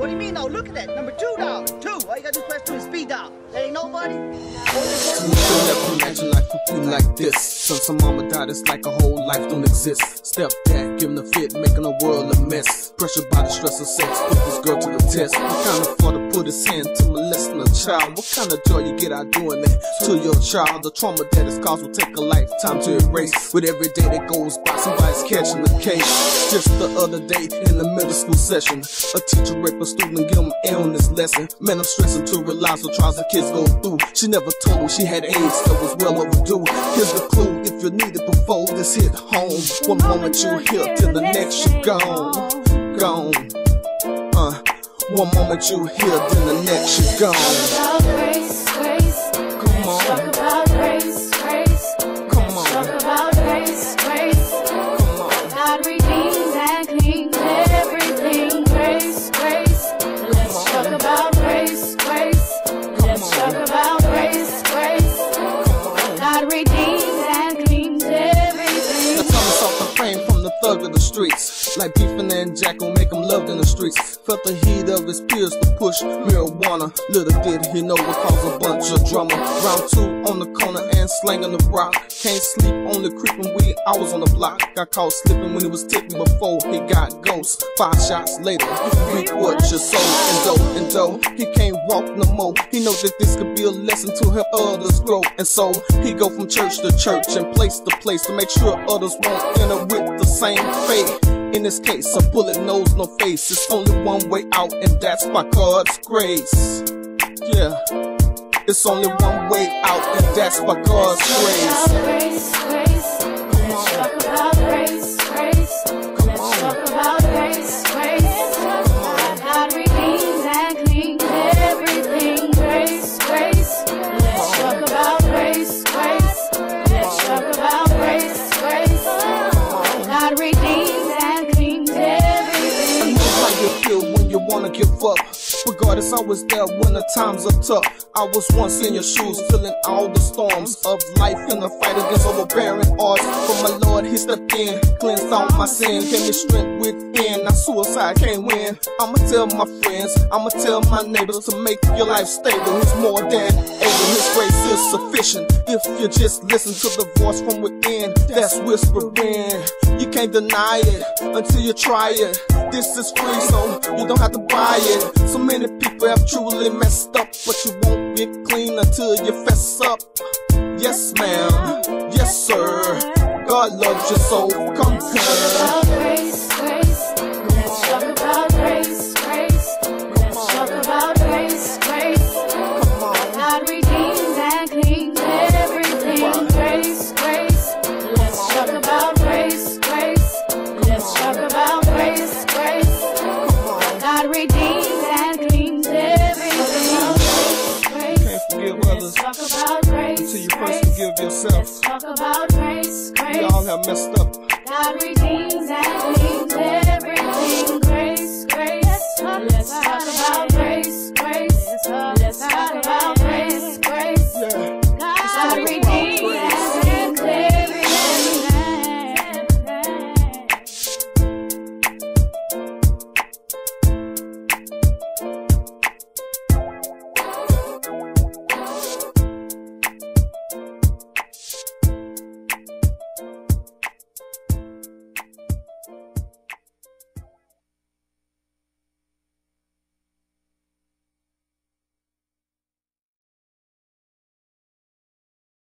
What do you mean, though? Look at that. Number 2, dog. 2. All you gotta do is press 2 and speed, dog. There ain't nobody. You'll never imagine life would be like this. Since her mama died, it's like a whole life don't exist. Step back, giving a fit, making the world a mess. Pressured by the stress of sex, put this girl to the test. What kind of father put his hand to molesting a child? What kind of joy you get out doing that to your child? The trauma that is caused will take a lifetime to erase. With every day that goes by, somebody's catching the case. Just the other day in the middle school session, a teacher raped a student, give him illness lesson. Man, I'm stressing to realize the trials the kids go through. She never told him she had AIDS, that was well overdue. Here's the clue, if you need it before this hit home. One moment you here, till the next you gone. Gone. One moment you here, then the next you gone. Talk about grace, grace. Come on. Talk about grace, grace. Come on. Talk about grace, grace. Come on. God redeems and cleans everything. Grace, grace. Let's talk about grace, grace. Let's talk about grace, grace. God redeems and cleans everything. The Thomas off the frame from the thug of the streets. Like beefing and Jack will make him loved in the streets. Felt the heat of his peers to push marijuana. Little did he know would cause a bunch of drama. Round 2 on the corner and slanging the rock. Can't sleep on the creeping weed, I was on the block. Got caught slipping when he was tipping before he got ghost. 5 shots later, reap what you sow. And though he can't walk no more, he knows that this could be a lesson to help others grow. And so he go from church to church and place to place to make sure others won't enter with the same fate. In this case, a bullet knows no face. It's only one way out, and that's by God's grace. Yeah, it's only one way out, and that's by God's grace. Grace, grace. Let's talk about grace, grace. Let's talk about grace, grace. God redeems and cleans everything. Grace, grace. Let's talk about grace, grace. Let's talk about grace, grace. God redeems and cleans everything. I know how you feel when you wanna give up, but God is always there when the times are tough. I was once in your shoes, feeling all the storms of life in the fight against overbearing odds. But my Lord, He stepped in, cleansed all my sin, gave me strength within. Now suicide can't win. I'ma tell my friends, I'ma tell my neighbors to make your life stable. He's more than able, His grace is sufficient. If you just listen to the voice from within that's whispering, you can't deny it until you try it. This is free, so you don't have to buy it. So many people have truly messed up, but you won't get clean until you fess up. Yes, ma'am. Yes, sir. God loves you, so come here. Grace, grace. Let's talk about grace, grace. Let's talk about grace, grace. God redeems and cleans everything. Grace, grace. Let's talk about grace, grace. Let's talk about grace, grace. God redeems and cleans everything. Can't forgive others Talk about grace, until you first forgive yourself. talk about grace, grace. We all have messed up. God redeems and cleans everything. Grace.